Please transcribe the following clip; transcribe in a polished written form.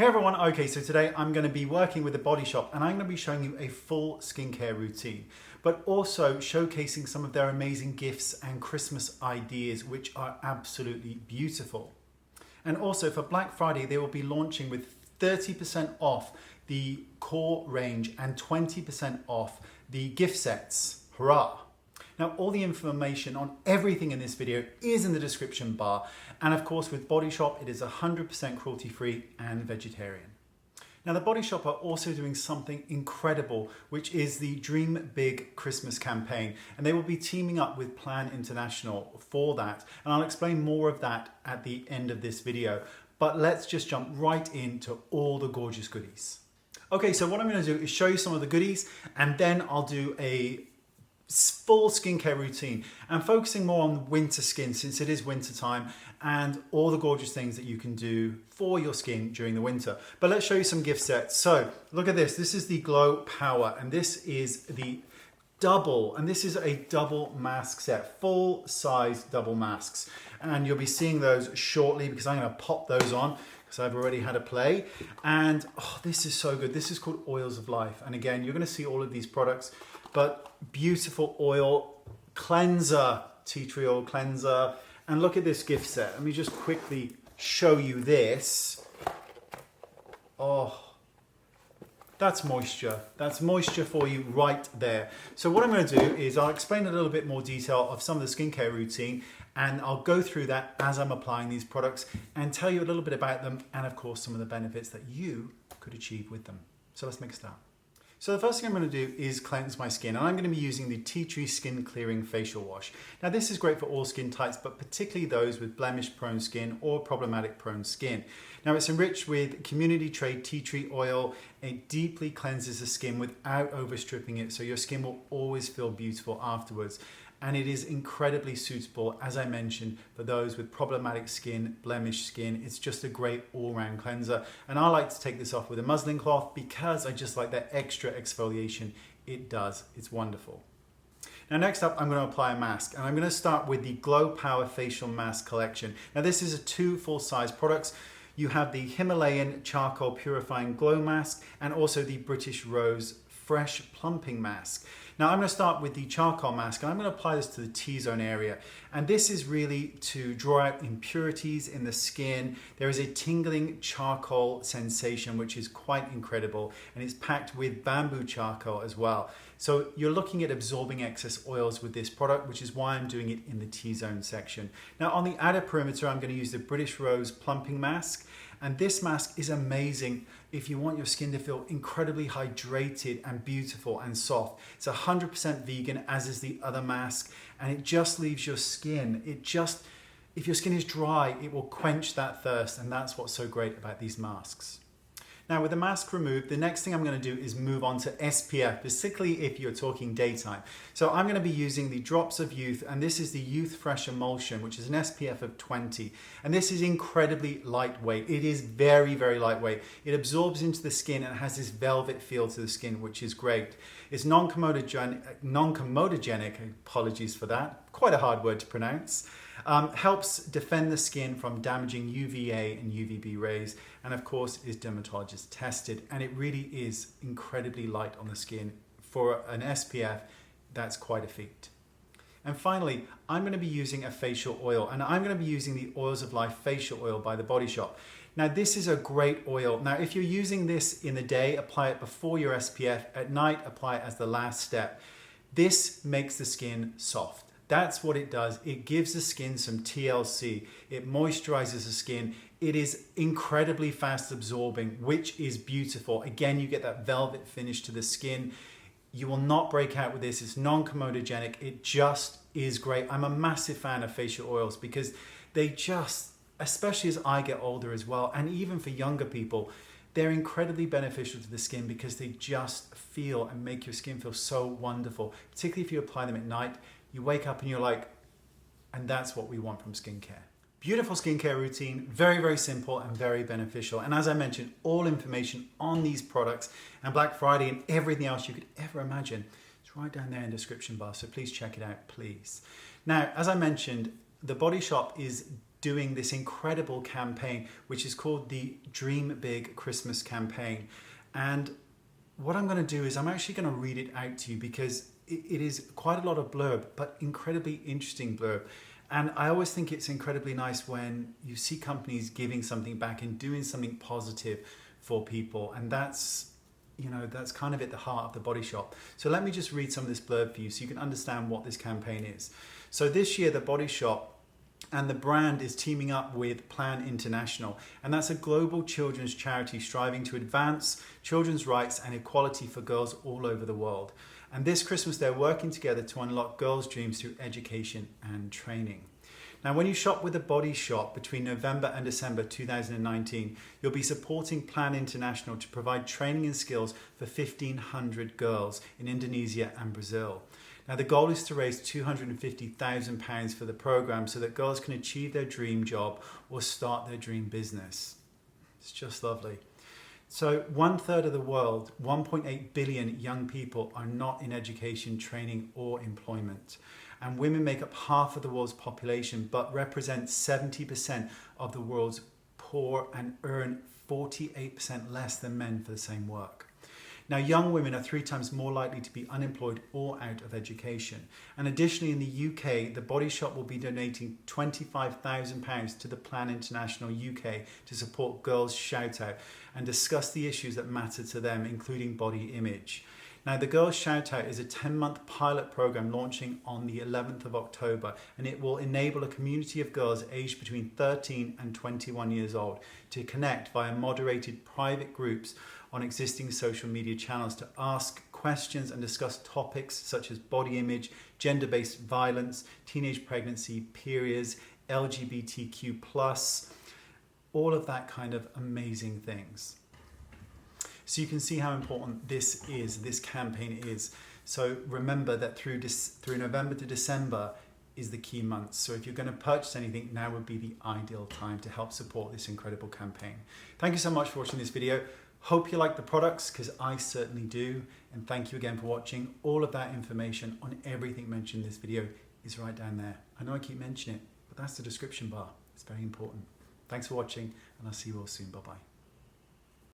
Hey everyone, okay, so today I'm going to be working with The Body Shop and I'm going to be showing you a full skincare routine, but also showcasing some of their amazing gifts and Christmas ideas, which are absolutely beautiful. And also for Black Friday, they will be launching with 30% off the core range and 20% off the gift sets. Hurrah! Now, all the information on everything in this video is in the description bar. And of course, with Body Shop, it is 100% cruelty-free and vegetarian. Now, the Body Shop are also doing something incredible, which is the Dream Big Christmas campaign. And they will be teaming up with Plan International for that. And I'll explain more of that at the end of this video. But let's just jump right into all the gorgeous goodies. Okay, so what I'm going to do is show you some of the goodies, and then I'll do a full skincare routine and focusing more on winter skin since it is winter time and all the gorgeous things that you can do for your skin during the winter. But let's show you some gift sets. So look at this. This is the Glow Power, and this is the double, and this is a double mask set, full size double masks. And you'll be seeing those shortly because I'm going to pop those on because I've already had a play. And oh, this is so good. This is called Oils of Life. And again, you're going to see all of these products, but beautiful oil cleanser, tea tree oil cleanser. And look at this gift set. Let me just quickly show you this. Oh, that's moisture. That's moisture for you right there. So what I'm going to do is I'll explain a little bit more detail of some of the skincare routine, and I'll go through that as I'm applying these products and tell you a little bit about them and of course some of the benefits that you could achieve with them. So let's make a start. So the first thing I'm going to do is cleanse my skin, and I'm going to be using the Tea Tree Skin Clearing Facial Wash. Now this is great for all skin types, but particularly those with blemish prone skin or problematic prone skin. Now it's enriched with community trade tea tree oil. It deeply cleanses the skin without overstripping it, so your skin will always feel beautiful afterwards. And it is incredibly suitable, as I mentioned, for those with problematic skin, blemish skin. It's just a great all-round cleanser. And I like to take this off with a muslin cloth because I just like that extra exfoliation it does. It's wonderful. Now next up, I'm going to apply a mask, and I'm going to start with the Glow Power Facial Mask Collection. Now this is two full-size products. You have the Himalayan Charcoal Purifying Glow Mask and also the British Rose Fresh Plumping Mask. Now I'm going to start with the charcoal mask, and I'm going to apply this to the T-zone area. And this is really to draw out impurities in the skin. There is a tingling charcoal sensation, which is quite incredible. And it's packed with bamboo charcoal as well. So you're looking at absorbing excess oils with this product, which is why I'm doing it in the T-zone section. Now on the outer perimeter, I'm going to use the British Rose Plumping Mask. And this mask is amazing if you want your skin to feel incredibly hydrated and beautiful and soft. It's 100% vegan, as is the other mask, and it just leaves your skin, if your skin is dry, it will quench that thirst, and that's what's so great about these masks. Now with the mask removed, the next thing I'm going to do is move on to SPF, particularly if you're talking daytime. So I'm going to be using the Drops of Youth, and this is the Youth Fresh Emulsion, which is an SPF of 20. And this is incredibly lightweight. It is very, very lightweight. It absorbs into the skin and has this velvet feel to the skin, which is great. It's non-comedogenic, apologies for that, quite a hard word to pronounce. Helps defend the skin from damaging UVA and UVB rays, and of course is dermatologist tested, and it really is incredibly light on the skin. For an SPF, that's quite a feat. And finally, I'm going to be using a facial oil, and I'm going to be using the Oils of Life facial oil by The Body Shop. Now this is a great oil. Now if you're using this in the day, apply it before your SPF. At night, apply it as the last step. This makes the skin soft. That's what it does. It gives the skin some TLC. It moisturizes the skin. It is incredibly fast absorbing, which is beautiful. Again, you get that velvet finish to the skin. You will not break out with this. It's non-comedogenic. It just is great. I'm a massive fan of facial oils because they just, especially as I get older as well, and even for younger people, they're incredibly beneficial to the skin because they just feel and make your skin feel so wonderful, particularly if you apply them at night. You wake up and you're like, and that's what we want from skincare. Beautiful skincare routine, very, very simple and very beneficial. And as I mentioned, all information on these products and Black Friday and everything else you could ever imagine, it's right down there in the description bar. So please check it out, please. Now, as I mentioned, The Body Shop is doing this incredible campaign, which is called the Dream Big Christmas Campaign. And what I'm going to do is I'm actually going to read it out to you because it is quite a lot of blurb, but incredibly interesting blurb. And I always think it's incredibly nice when you see companies giving something back and doing something positive for people. And that's, you know, that's kind of at the heart of the Body Shop. So let me just read some of this blurb for you so you can understand what this campaign is. So this year, the Body Shop and the brand is teaming up with Plan International, and that's a global children's charity striving to advance children's rights and equality for girls all over the world. And this Christmas, they're working together to unlock girls' dreams through education and training. Now, when you shop with the Body Shop between November and December 2019, you'll be supporting Plan International to provide training and skills for 1,500 girls in Indonesia and Brazil. Now, the goal is to raise £250,000 for the program so that girls can achieve their dream job or start their dream business. It's just lovely. So 1/3 of the world, 1.8 billion young people are not in education, training or employment. And women make up half of the world's population, but represent 70% of the world's poor and earn 48% less than men for the same work. Now, young women are 3 times more likely to be unemployed or out of education. And additionally, in the UK, the Body Shop will be donating £25,000 to the Plan International UK to support Girls Shout Out and discuss the issues that matter to them, including body image. Now, the Girls Shout Out is a 10-month pilot program launching on the 11th of October, and it will enable a community of girls aged between 13 and 21 years old to connect via moderated private groups on existing social media channels to ask questions and discuss topics such as body image, gender-based violence, teenage pregnancy, periods, LGBTQ+, all of that kind of amazing things. So you can see how important this campaign is. So remember that through November to December is the key months. So if you're going to purchase anything, now would be the ideal time to help support this incredible campaign. Thank you so much for watching this video. Hope you like the products, because I certainly do. And thank you again for watching. All of that information on everything mentioned in this video is right down there. I know I keep mentioning it, but that's the description bar. It's very important. Thanks for watching, and I'll see you all soon. Bye-bye.